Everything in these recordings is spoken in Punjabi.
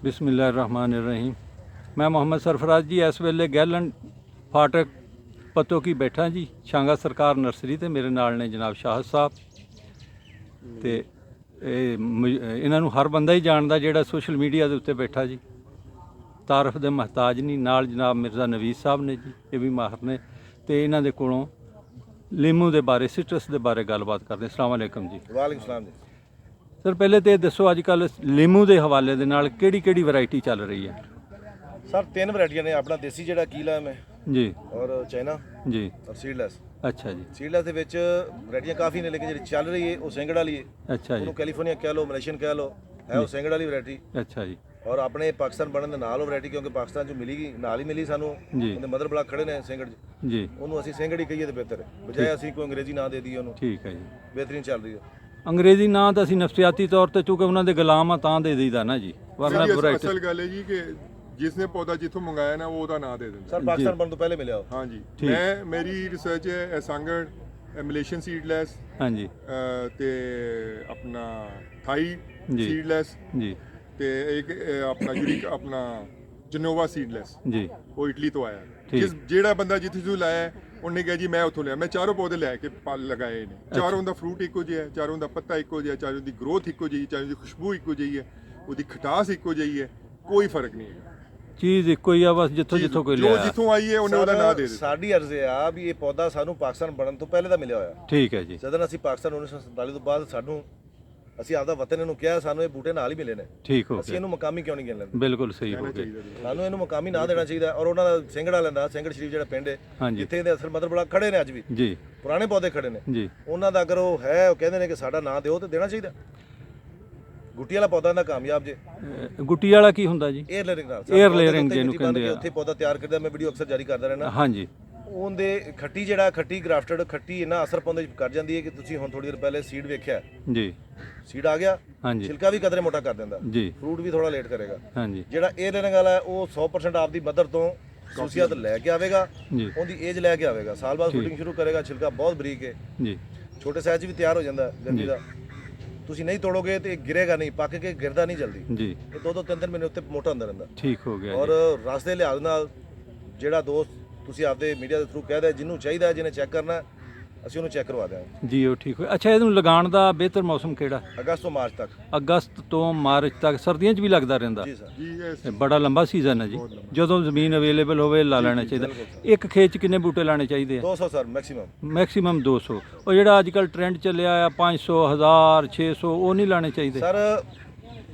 बिस्मिल्लाहिर्रहमानिर्रहीम। मैं मोहम्मद सरफराज जी इस वेले गैलन फाटक पत्तो की बैठा जी, शांगा सरकार नर्सरी ते मेरे नाल ने जनाब शाहद साहब ते इन्हां नूं हर बंदा ही जानदा जिहड़ा सोशल मीडिया दे उत्ते बैठा जी। तारफ दे महताज नहीं। नाल जनाब मिर्ज़ा नवीस साहब ने जी, ये भी माहर ने ते इन्हां दे कोलों लीमू दे बारे सिट्रस दे बारे गलबात करदे। अस्सलाम वालेकुम जी। वालेकुम सलाम जी। सर पहले तो दसो अजकल लीमू के हवाले दे नाल किहड़ी वैरायटी चल रही है? सर तीन वैरायटियां ने, अपना देसी जिहड़ा कीला है जी और चाइना जी। और सीडलेस। अच्छा जी। सीडलेस दे विच वैरायटियां काफ़ी ने, लेकिन जिहड़ी चल रही है वो सेंगड़ वाली है। अच्छा जी। ਉਹਨੂੰ कैलिफोर्निया कह लो, मलेशियन कह लो, है वो सेंगड़ वाली वैरायटी। अच्छा जी। और अपने पाकिस्तान बनने ਦੇ ਨਾਲ ਉਹ ਵੈਰਾयਟੀ, ਕਿਉਂਕਿ ਪਾਕਿਸਤਾਨ ਚ ਮਿਲੀਗੀ ਨਾਲ ਹੀ ਮਿਲੀ ਸਾਨੂੰ। ਜੀ। ਉਹਦੇ ਮਦਰ ਬਲਾਕ ਖੜੇ ਨੇ ਸੇਂਗੜ ਚ, जी ਉਹਨੂੰ ਅਸੀਂ ਸੇਂਗੜ ਹੀ ਕਹੀਏ ਤੇ ਬਿਹਤਰ ਹੈ, ਬਜਾਏ ਅਸੀਂ ਕੋਈ ਅੰਗਰੇਜ਼ੀ ਨਾਂ ਦੇ ਦਈਏ ਉਹਨੂੰ। ठीक है जी। ਬਿਹਤਰੀਨ ਚੱਲ ਰਹੀ ਹੈ। अंग्रेजी ਨਾਂ ਤਾਂ ਅਸੀਂ ਨਫਸਿਆਤੀ ਤੌਰ ਤੇ ਚूंकि ਉਹਨਾਂ ਦੇ ਗੁਲਾਮ ਆ ਤਾਂ ਦੇ ਦਈਦਾ ਨਾ ਜੀ, ਵਰਨਾ ਵੈਰਾयटी ਅਸਲ ਗੱਲ ਹੈ ਜੀ ਕਿ ਜਿਸਨੇ ਪੌਦਾ ਜਿੱਥੋਂ ਮੰਗਾਇਆ ਨਾ ਉਹ ਉਹਦਾ ਨਾਂ ਦੇ ਦਿੰਦਾ। ਸਰ ਪਾਕਿਸਤਾਨ ਬਣਨ ਤੋਂ ਪਹਿਲੇ ਮਿਲਿਆ ਉਹ। ਹਾਂਜੀ, ਠੀਕ। ਮੇਰੀ ਰਿਸਰਚ ਹੈ ਸੰਗੜ, ਮਲੇਸ਼ੀਅਨ ਸੀਡਲੈਸ हाँ जी ਤੇ ਆਪਣਾ ਥਾਈ ਜੀ। ਸੀਡਲੈਸ जी ਤੇ ਇੱਕ ਆਪਣਾ ਜਿਹੜੀ ਆਪਣਾ ਜਨੋਵਾ ਸੀਡਲੈਸ, जी ਉਹ ਇਟਲੀ ਤੋਂ ਆਇਆ। ਠੀਕ। ਜਿਹੜਾ ਬੰਦਾ ਜਿੱਥੇ ਤੋਂ ਲਾਇਆ ਉਹਨੇ ਕਿਹਾ ਜੀ ਮੈਂ ਉੱਥੋਂ ਲਿਆ। ਮੈਂ ਚਾਰੋਂ ਪੌਦੇ ਲੈ ਕੇ ਲਗਾਏ ਨੇ। ਚਾਰੋਂ ਦਾ ਫਰੂਟ ਇੱਕੋ ਜਿਹਾ ਹੈ, ਚਾਰੋਂ ਦਾ ਪੱਤਾ ਇੱਕੋ ਜਿਹਾ, ਚਾਰੋਂ ਦੀ ਗਰੋਥ ਇੱਕੋ ਜਿਹੀ, ਚਾਰੋਂ ਦੀ ਖੁਸ਼ਬੂ ਇੱਕੋ ਜਿਹੀ ਹੈ, ਉਹਦੀ ਖਟਾਸ ਇੱਕੋ ਜਿਹੀ ਹੈ, ਕੋਈ ਫਰਕ ਨਹੀਂ ਹੈ। चीज़ ਇੱਕੋ ਹੀ ਆ, ਬਸ ਜਿੱਥੋਂ ਕੋਈ ਜੋ ਲਿਆ। ਜਿੱਥੋਂ ਆਈ ਹੈ ਉਹਨੇ ਉਹਦਾ ਨਾਂ ਦੇ ਦਿੱਤਾ। ਸਾਡੀ ਅਰਜ਼ ਇਹ ਆ ਵੀ ਇਹ ਪੌਦਾ ਸਾਨੂੰ ਪਾਕਿਸਤਾਨ ਬਣਨ ਤੋਂ ਪਹਿਲੇ ਦਾ ਮਿਲਿਆ ਹੋਇਆ। ठीक है जी। ਜਦੋਂ ਅਸੀਂ ਪਾਕਿਸਤਾਨ 1947 ਤੋਂ ਬਾਅਦ ਅਸੀਂ ਆਪਦਾ ਵਤਨ ਇਹਨੂੰ ਕਿਹਾ, ਸਾਨੂੰ ਇਹ ਬੂਟੇ ਨਾਲ ਹੀ ਮਿਲੇ ਨੇ। ठीक हो ਅਸੀਂ गया, ਇਹਨੂੰ ਮਕਾਮੀ ਕਿਉਂ ਨਹੀਂ ਗਿਣ ਲੈਂਦੇ? बिल्कुल सही हो गया। ਸਾਨੂੰ ਇਹਨੂੰ ਮਕਾਮੀ ਨਾਂ ਦੇਣਾ ਚਾਹੀਦਾ। ਔਰ ਉਹਨਾਂ ਦਾ ਸਿੰਗੜਾ ਲੈਂਦਾ, ਸਿੰਗੜ ਸ਼ਰੀਫ ਜਿਹੜਾ ਪਿੰਡ ਹੈ हाँ जी ਜਿੱਥੇ ਇਹਦੇ ਅਸਲ ਮਦਰ ਬੜਾ ਖੜੇ ਨੇ, ਅੱਜ ਵੀ जी ਪੁਰਾਣੇ ਪੌਦੇ ਖੜੇ ਨੇ, जी। ਉਹਨਾਂ ਦਾ ਅਗਰ ਉਹ ਹੈ, ਉਹ ਕਹਿੰਦੇ ਨੇ ਕਿ ਸਾਡਾ ਨਾਂ ਦਿਓ, ਤੇ ਦੇਣਾ ਚਾਹੀਦਾ। ਗੁੱਟੀ ਵਾਲਾ ਪੌਦਾ ਦਾ ਕਾਮਯਾਬ ਜੇ ਗੁੱਟੀ ਵਾਲਾ ਕੀ ਹੁੰਦਾ ਜੀ? 에ਅਰ ਲੇਅਰਿੰਗ ਨਾਲ। Air layering ਜਿਹਨੂੰ ਕਹਿੰਦੇ ਆ। ਉੱਥੇ ਪੌਦਾ ਤਿਆਰ ਕਰਦਾ, ਮੈਂ ਵੀਡੀਓ ਅਕਸਰ ਜਾਰੀ ਕਰਦਾ ਰਹਿਣਾ। हाँ जी ਉਹਦੇ ਖੱਟੀ ਗ੍ਰਾਫਟਡ ਖੱਟੀ ਇੰਨਾ ਅਸਰ ਪਾਉਂਦੇ ਕਰ ਜਾਂਦੀ ਹੈ ਕਿ ਤੁਸੀਂ ਹੁਣ ਥੋੜੀ ਦੇਰ ਪਹਿਲੇ ਸੀਡ ਵੇਖਿਆ, जी ਸੀਡ ਆ ਗਿਆ, हाँ जी ਛਿਲਕਾ ਵੀ ਕਦਰੇ ਮੋਟਾ ਕਰ ਦਿੰਦਾ, जी ਫਰੂਟ ਵੀ ਥੋੜਾ ਲੇਟ ਕਰੇਗਾ। हाँ जी ਜਿਹੜਾ 에ਅਰ ਲੇਅਰਿੰਗ ਵਾਲਾ ਹੈ ਉਹ 100% ਆਪਦੀ ਮਦਰ ਤੋਂ ਖੂਸੀਅਤ ਲੈ ਕੇ ਆਵੇਗਾ, जी ਉਹਦੀ ਏਜ ਲੈ ਕੇ ਆਵੇਗਾ, ਸਾਲ ਬਾਅਦ ਫਰੂਟਿੰਗ ਸ਼ੁਰੂ ਕਰੇਗਾ। ਛਿਲਕਾ ਬਹੁਤ ਬਰੀਕ ਹੈ, जी ਛੋਟੇ ਸਾਈਜ਼ ਵੀ ਤਿਆਰ ਹੋ ਜਾਂਦਾ ਗੰਦੀ ਦਾ। ਤੁਸੀਂ ਨਹੀਂ ਤੋੜੋਗੇ ਤੇ ਗਿਰੇਗਾ ਨਹੀਂ, ਪੱਕ ਕੇ ਗਿਰਦਾ ਨਹੀਂ ਜਲਦੀ। जी ਇਹ 2-3 ਮਹੀਨੇ ਉੱਤੇ ਮੋਟਾ ਹੁੰਦਾ ਰਹਿੰਦਾ। ठीक हो गया ਔਰ ਰਸ ਦੇ ਲਿਹਾਜ਼ ਨਾਲ ਜਿਹੜਾ ਦੋਸਤ ਤੁਸੀਂ ਆਪਦੇ ਮੀਡੀਆ ਦੇ ਥਰੂ ਕਹਿਦਾ ਜਿਹਨੂੰ ਚਾਹੀਦਾ, ਜਿਹਨੇ ਚੈੱਕ ਕਰਨਾ, ਅਸੀਂ ਉਹਨੂੰ ਚੈੱਕ ਕਰਵਾ ਦਿਆਂਗੇ। जी वो ठीक हो। अच्छा ਇਹਨੂੰ ਲਗਾਉਣ ਦਾ ਬਿਹਤਰ ਮੌਸਮ ਕਿਹੜਾ? ਅਗਸਤ ਤੋਂ ਮਾਰਚ ਤੱਕ। ਅਗਸਤ ਤੋਂ ਮਾਰਚ ਤੱਕ, ਸਰਦੀਆਂ 'ਚ ਵੀ ਲੱਗਦਾ ਰਹਿੰਦਾ? ਜੀ ਸਰ। ਜੀ ਇਹ ਬੜਾ ਲੰਬਾ ਸੀਜ਼ਨ ਹੈ ਜੀ। ਜਦੋਂ ਜ਼ਮੀਨ ਅਵੇਲੇਬਲ ਹੋਵੇ ਲਾ ਲੈਣਾ ਚਾਹੀਦਾ। ਇੱਕ ਖੇਤ 'ਚ ਕਿੰਨੇ ਬੂਟੇ ਲਾਣੇ ਚਾਹੀਦੇ ਆ? 200 ਸਰ ਮੈਕਸਿਮਮ। ਮੈਕਸਿਮਮ 200। ਉਹ ਜਿਹੜਾ ਅੱਜ ਕੱਲ੍ਹ ਟ੍ਰੈਂਡ ਚੱਲਿਆ ਆ 500 1000 600 ਉਹ ਨਹੀਂ ਲਾਣੇ ਚਾਹੀਦੇ? ਸਰ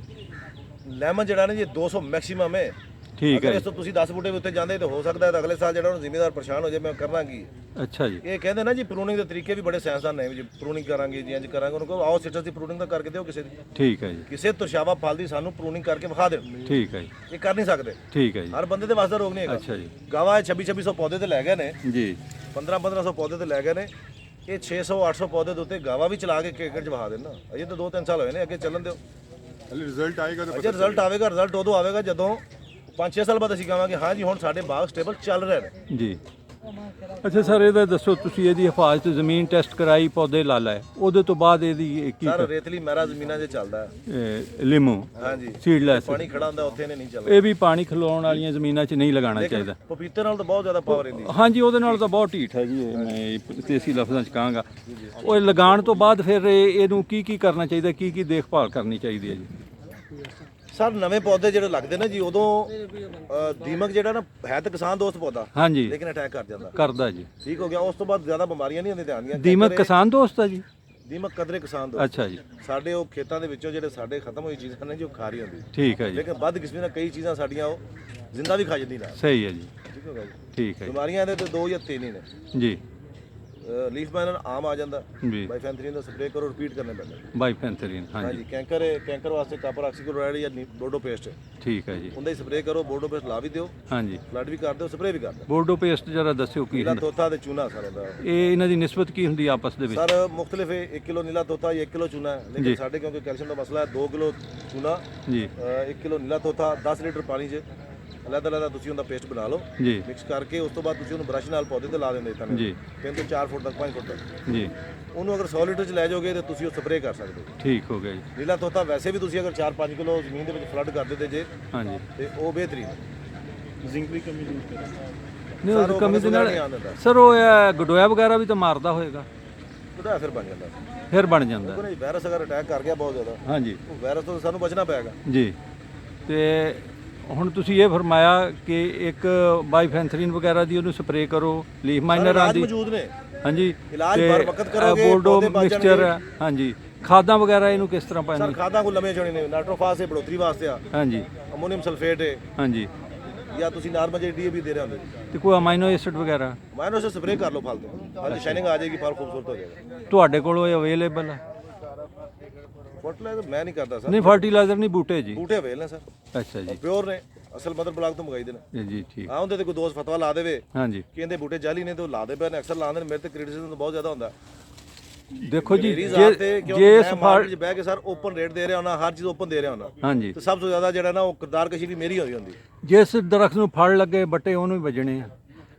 ਲੈਮਨ ਜਿਹੜਾ ਨਾ ਜੀ 200 ਮੈਕਸਿਮਮ ਹੈ। ਠੀਕ ਅਗਰ ਹੈ ਇਸ ਤੋਂ ਤੁਸੀਂ 10 ਬੂਟੇ ਵੀ ਉੱਤੇ ਜਾਂਦੇ ਤਾਂ ਹੋ ਸਕਦਾ ਹੈ ਤਾਂ ਅਗਲੇ ਸਾਲ ਜਿਹੜਾ ਉਹਨੂੰ ਜ਼ਿਮੀਦਾਰ ਪਰੇਸ਼ਾਨ ਹੋ ਜਾਏ, ਮੈਂ ਕਰਨਾ ਕੀ। ਅੱਛਾ ਜੀ। ਇਹ ਕਹਿੰਦੇ ਨਾ ਜੀ ਪ੍ਰੂਨਿੰਗ ਦੇ ਤਰੀਕੇ ਵੀ ਬੜੇ ਸਾਇੰਸਦਾਨ ਨੇ, ਜੀ ਪ੍ਰੂਨਿੰਗ ਕਰਾਂਗੇ ਜੀ ਇੰਜ ਕਰਾਂਗੇ। ਉਹਨੂੰ ਕਹੋ ਆਓ ਸਿਟਰਸ ਦੀ ਪ੍ਰੂਨਿੰਗ ਤਾਂ ਕਰਕੇ ਦਿਓ ਕਿਸੇ ਦੀ, ਠੀਕ ਹੈ ਜੀ। ਕਿਸੇ ਤੁਰਸ਼ਾਵਾ ਫਲ ਦੀ ਸਾਨੂੰ ਪ੍ਰੂਨਿੰਗ ਕਰਕੇ ਵਿਖਾ ਦੇਣ। ਠੀਕ ਹੈ ਜੀ। ਇਹ ਕਰ ਨਹੀਂ ਸਕਦੇ, ਠੀਕ ਹੈ ਜੀ। ਹਰ ਬੰਦੇ ਦੇ ਵਾਸਤੇ ਰੋਗ ਨਹੀਂ ਹੈਗਾ। ਅੱਛਾ ਜੀ। ਗਾਵਾ 2600 ਪੌਦੇ ਤੇ ਲੈ ਗਏ ਨੇ, ਜੀ 1500 ਪੌਦੇ ਤੇ ਲੈ ਗਏ ਨੇ। ਇਹ 600-800 ਪੌਦੇ ਦੇ ਉੱਤੇ ਗਾਵਾ ਵੀ ਚਲਾ ਕੇ ਕੇਕੜ ਚ ਵਹਾ ਦੇਣਾ। ਅਜੇ ਤਾਂ 2-3 ਸਾਲ ਹੋਏ ਨੇ, ਅੱਗੇ ਚੱਲਣ ਦਿਓ। ਰਿਜ਼ਲਟ ਆਏਗਾ ਤਾਂ ਅਜੇ ਰਿਜ਼ਲਟ ਆਵੇਗਾ। ਰਿਜ਼ਲਟ ਉਦੋਂ ਆਵੇਗਾ ਜਦੋਂ 5-6 ਸਾਲ ਬਾਅਦ ਅਸੀਂ ਕਹਾਂਗੇ ਹਾਂ ਜੀ ਹੁਣ ਸਾਡੇ ਬਾਗ ਸਟੇਬਲ ਚੱਲ ਰਹੇ ਨੇ। ਜੀ। ਅੱਛਾ ਸਰ ਇਹਦਾ ਦੱਸੋ, ਤੁਸੀਂ ਇਹਦੀ ਹਿਫਾਜ਼ਤ ਜ਼ਮੀਨ ਟੈਸਟ ਕਰਾਈ, ਪੌਦੇ ਲਾ ਲਏ, ਉਹਦੇ ਤੋਂ ਬਾਅਦ ਇਹਦੀ ਕੀ ਸਰ ਰੇਤਲੀ ਮਹਿਰਾ ਜ਼ਮੀਨਾਂ 'ਚ ਚੱਲਦਾ ਹੈ। ਲਿਮੂ ਹਾਂਜੀ ਸੀਡਲੈਸ, ਪਾਣੀ ਖੜਾ ਹੁੰਦਾ ਉੱਥੇ ਨੇ ਨਹੀਂ ਚੱਲਦਾ। ਇਹ ਵੀ ਪਾਣੀ ਖਿਲਾਉਣ ਵਾਲੀਆਂ ਜ਼ਮੀਨਾਂ 'ਚ ਨਹੀਂ ਲਗਾਉਣਾ ਚਾਹੀਦਾ। ਪਪੀਤੇ ਨਾਲ ਤਾਂ ਬਹੁਤ ਜ਼ਿਆਦਾ ਪਾਵਰ ਇਹਦੀ। ਹਾਂਜੀ ਉਹਦੇ ਨਾਲ ਤਾਂ ਬਹੁਤ ਢੀਠ ਹੈ ਜੀ, ਇਹ ਮੈਂ ਦੇਸੀ ਲਫ਼ਜ਼ਾਂ 'ਚ ਕਹਾਂਗਾ। ਉਹ ਲਗਾਉਣ ਤੋਂ ਬਾਅਦ ਫਿਰ ਇਹਨੂੰ ਕੀ ਕਰਨਾ ਚਾਹੀਦਾ, ਕੀ ਦੇਖਭਾਲ ਕਰਨੀ ਚਾਹੀਦੀ ਹੈ ਜੀ? ਸਰ ਨਵੇਂ ਪੌਦੇ ਜਿਹੜੇ ਲੱਗਦੇ ਨੇ ਜੀ, ਉਦੋਂ ਦੀਮਕ ਜਿਹੜਾ ਨਾ ਹੈ ਤਾਂ ਕਿਸਾਨ ਦੋਸਤ ਪੌਦਾ, ਹਾਂਜੀ ਲੇਕਿਨ ਅਟੈਕ ਕਰ ਜਾਂਦਾ। ਕਰਦਾ ਜੀ। ਠੀਕ ਹੋ ਗਿਆ। ਉਸ ਤੋਂ ਬਾਅਦ ਜ਼ਿਆਦਾ ਬਿਮਾਰੀਆਂ ਨਹੀਂ ਹੁੰਦੀਆਂ ਆਉਂਦੀਆਂ। ਦੀਮਕ ਕਿਸਾਨ ਦੋਸਤ ਹੈ ਜੀ? ਦੀਮਕ ਕਦਰੇ ਕਿਸਾਨ ਦੋਸਤ। ਅੱਛਾ ਜੀ। ਸਾਡੇ ਉਹ ਖੇਤਾਂ ਦੇ ਵਿੱਚੋਂ ਜਿਹੜੇ ਸਾਡੇ ਖਤਮ ਹੋਈ ਚੀਜ਼ਾਂ ਨੇ ਜੀ, ਉਹ ਖਾ ਰਹੀ ਹੁੰਦੀ, ਠੀਕ ਹੈ ਜੀ। ਲੇਕਿਨ ਵੱਧ ਕਿਸਮ ਦੀਆਂ ਕਈ ਚੀਜ਼ਾਂ ਸਾਡੀਆਂ ਉਹ ਜ਼ਿੰਦਾ ਵੀ ਖਾ ਜਾਂਦੀ ਨਾਲ। ਸਹੀ ਹੈ ਜੀ। ਠੀਕ ਹੋ ਗਿਆ ਜੀ। ਠੀਕ ਹੈ ਬਿਮਾਰੀਆਂ ਇਹਦੇ ਤੇ 2 ਜਾਂ 3 ਹੀ ਨੇ। ਜੀ। ਲੀਫ ਮਾਈਨਰ ਆਮ ਆ ਜਾਂਦਾ, ਜੀ ਬਾਈਫੈਂਥਰੀਨ ਦਾ ਸਪਰੇਅ ਕਰੋ, ਰਿਪੀਟ ਕਰਨੇ ਪੈਂਦੇ। ਬਾਈਫੈਂਥਰੀਨ, ਹਾਂਜੀ ਹਾਂਜੀ ਕੈਂਕਰ ਹੈ, ਕੈਂਕਰ ਵਾਸਤੇ ਕਾਪਰ ਆਕਸੀਕਲੋਰਾਈਡ ਜਾਂ ਬੋਰਡੋ ਪੇਸਟ, ਠੀਕ ਹੈ ਜੀ। ਉਹਦਾ ਹੀ ਸਪਰੇਅ ਕਰੋ। ਬੋਰਡੋ ਪੇਸਟ ਲਾ ਵੀ ਦਿਓ, ਹਾਂਜੀ ਫਲੱਡ ਵੀ ਕਰ ਦਿਓ, ਸਪਰੇਅ ਵੀ ਕਰ ਦਿਓ। ਬੋਰਡੋ ਪੇਸਟ ਜਰਾ ਦੱਸਿਓ ਕੀ ਨੀਲਾ ਹੁੰਦਾ? ਤੋਤਾ ਤੇ ਚੂਨਾ ਸਰ ਹੁੰਦਾ। ਇਹ ਇਹਨਾਂ ਦੀ ਨਿਸਬਤ ਕੀ ਹੁੰਦੀ ਆਪਸ ਦੇ ਵਿੱਚ? ਸਰ ਮੁਖਤਲਿਫ ਹੈ, 1 ਕਿਲੋ ਨੀਲਾ ਤੋਤਾ ਜਾਂ 1 ਕਿਲੋ ਚੂਨਾ ਹੈ, ਲੇਕਿਨ ਸਾਡੇ ਕਿਉਂਕਿ ਕੈਲਸ਼ੀਅਮ ਦਾ ਮਸਲਾ ਹੈ, 2 ਕਿਲੋ ਚੂਨਾ, ਜੀ 1 ਕਿਲੋ ਨੀਲਾ ਤੋਤਾ 10 ਲੀਟਰ ਪਾਣੀ 'ਚ ਅਲੱਗ-ਅਲੱਗ ਤੁਸੀਂ ਉਹਦਾ ਪੇਸਟ ਬਣਾ ਲਓ, ਜੀ ਮਿਕਸ ਕਰਕੇ ਉਸ ਤੋਂ ਬਾਅਦ ਤੁਸੀਂ ਉਹਨੂੰ ਬ੍ਰਸ਼ ਨਾਲ ਪੌਦੇ ਤੇ ਲਾ ਦਿੰਦੇ ਤਾਂ ਜੀ 3 ਤੋਂ 4 ਫੁੱਟ ਤੱਕ 5 ਫੁੱਟ ਤੱਕ। ਜੀ ਉਹਨੂੰ ਅਗਰ 100 ਲੀਟਰ ਚ ਲੈ ਜਾਓਗੇ ਤੇ ਤੁਸੀਂ ਉਹ ਸਪਰੇਅ ਕਰ ਸਕਦੇ ਹੋ। ਠੀਕ ਹੋ ਗਿਆ ਜੀ। ਨੀਲਾ ਤੋਤਾ ਵੈਸੇ ਵੀ ਤੁਸੀਂ ਅਗਰ 4-5 ਕਿਲੋ ਜ਼ਮੀਨ ਦੇ ਵਿੱਚ ਫਲੱਡ ਕਰ ਦਿੰਦੇ ਜੇ ਹਾਂਜੀ ਤੇ ਉਹ ਬਿਹਤਰੀਨ ਹੈ। ਜ਼ਿੰਕ ਦੀ ਕਮੀ ਦੂਰ ਕਰੇ। ਨਹੀਂ ਸਰ, ਉਹ ਉਹ ਕਮੀ ਫੰਗਸ ਦੇ ਵਗੈਰਾ ਨਾਲ ਨਹੀਂ ਆਉਣ ਦਿੰਦਾ। ਸਰ ਉਹ ਇਹ ਗਡੋਇਆ ਵਗੈਰਾ ਵੀ ਤਾਂ ਮਾਰਦਾ ਹੋਏਗਾ, ਉਹਦਾ ਫਿਰ ਬਣ ਜਾਂਦਾ। ਫਿਰ ਬਣ ਜਾਂਦਾ। ਕੋਈ ਵਾਇਰਸ ਅਗਰ ਅਟੈਕ ਕਰ ਗਿਆ ਬਹੁਤ ਜ਼ਿਆਦਾ, ਹਾਂਜੀ ਉਹ ਵਾਇਰਸ ਤੋਂ ਸਾਨੂੰ ਬਚਣਾ ਪਏਗਾ। ਜੀ। ਤੇ ਹੁਣ ਤੁਸੀਂ ਇਹ ਫਰਮਾਇਆ ਕਿ ਇੱਕ ਬਾਈਫੈਂਥਰੀਨ ਵਗੈਰਾ ਦੀ ਉਹਨੂੰ ਸਪਰੇਅ ਕਰੋ, ਲੀਫ ਮਾਈਨਰਾਂ ਇਲਾਜ ਦੀ। ਮੌਜੂਦ ਨੇ। ਹਾਂਜੀ ਇਲਾਜ ਬਰ ਵਕਤ ਕਰੋਗੇ, ਬੋਰਡੋ ਪੌਦੇ ਬਚ ਮਿਕਸਚਰ ਜਾਣਗੇ। ਹੈ। ਹਾਂਜੀ ਖਾਦਾਂ ਵਗੈਰਾ ਇਹਨੂੰ ਕਿਸ ਤਰ੍ਹਾਂ ਸਰ ਪਾਣੀ? ਖਾਦਾਂ ਕੋ ਲੰਮੇ ਚੋਣੇ ਨੇ, ਨਾਈਟ੍ਰੋਫਾਸ ਹੈ ਬੜੋਤਰੀ ਵਾਸਤੇ ਆ, ਹਾਂਜੀ ਅਮੋਨੀਅਮ ਸਲਫੇਟ ਹੈ, ਹਾਂਜੀ। ਜਾਂ ਤੁਸੀਂ ਨਾਰਮਲ ਜਿਹੜੀ ਡੀਏਪੀ ਦੇ ਰਹੇ ਹੁੰਦੇ ਤੇ ਕੋਈ ਅਮਾਈਨੋ ਐਸਿਡ ਵਗੈਰਾ ਮਾਈਨਸ ਸਪਰੇਅ ਕਰ ਲਓ ਫਲ ਤੇ, ਫਲ ਦੀ ਸ਼ਾਈਨਿੰਗ ਆ ਜਾਏਗੀ, ਫਲ ਖੂਬਸੂਰਤ ਹੋ ਜਾਏਗਾ। ਤੁਹਾਡੇ ਕੋਲ ਇਹ ਅਵੇਲੇਬਲ ਹੈ? ਫਰਟੀਲਾਈਜ਼ਰ ਮੈਂ ਨਹੀਂ ਕਰਦਾ ਸਰ, ਨਹੀਂ ਫਰਟੀਲਾਈਜ਼ਰ ਨਹੀਂ, ਬੂਟੇ ਜੀ। ਬੂਟੇ ਅਵੇਲ ਨੇ ਸਰ, ਅੱਛਾ ਜੀ ਪਿਓਰ ਨੇ, ਅਸਲ ਮਦਰ ਬਲਾਕ ਤੋਂ ਮੰਗਾਈ ਦੇ ਨੇ। ਜੀ ਠੀਕ। ਆ ਉਹਦੇ ਤੇ ਕੋਈ ਦੋਸਤ ਫਤਵਾ ਲਾ ਦੇਵੇ ਹਾਂਜੀ ਕਿ ਇਹਦੇ ਬੂਟੇ ਜਾਲੀ ਨੇ ਤੇ ਉਹ ਲਾ ਦੇ ਪਏ ਨੇ, ਅਕਸਰ ਲਾਉਂਦੇ ਨੇ। ਮੇਰੇ ਤੇ ਕ੍ਰਿਟਿਸਿਜ਼ਮ ਬਹੁਤ ਜ਼ਿਆਦਾ ਹੁੰਦਾ। ਦੇਖੋ ਜੀ ਮੇਰੀ ਜ਼ਾਤ ਤੇ ਜੇ ਕਿਉਂਕਿ ਜੇ ਮੈਂ ਮਾਰਕੀਟ 'ਚ ਬਹਿ ਕੇ ਸਰ ਓਪਨ ਰੇਟ ਦੇ ਰਿਹਾ ਹੁੰਦਾ, ਹਰ ਚੀਜ਼ ਓਪਨ ਦੇ ਰਿਹਾ ਹੁੰਦਾ, ਹਾਂਜੀ ਤੇ ਸਭ ਤੋਂ ਜ਼ਿਆਦਾ ਜਿਹੜਾ ਨਾ ਉਹ ਕਿਰਦਾਰ ਕਸ਼ੀ ਵੀ ਮੇਰੀ ਹੋਈ ਹੁੰਦੀ। ਜਿਸ ਦਰਖਤ ਨੂੰ ਫਲ ਲੱਗੇ ਬੱਟੇ ਉਹਨੂੰ ਹੀ ਵੱਜਣੇ ਆ,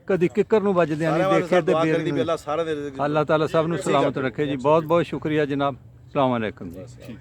ਕਦੀ ਕਿੱਕਰ ਨੂੰ ਵੱਜਦਿਆਂ ਸਾਰਿਆਂ ਨਹੀਂ ਵਾਸਤੇ ਦੇਖੇ ਤੇ ਦੁਆ ਕਰੀ ਦੀ ਬੇਰ ਪਹਿਲਾਂ ਸਾਰਿਆਂ ਦੇ ਅੱਲਾਹ ਤਾਲਾ ਸਭ ਨੂੰ ਸਲਾਮਤ ਰੱਖੇ ਜੀ। ਬਹੁਤ ਬਹੁਤ ਸ਼ੁਕਰੀਆ ਜਨਾਬ। ਅਸਲਾਮ ਵਾਲੇਕੁਮ ਜੀ।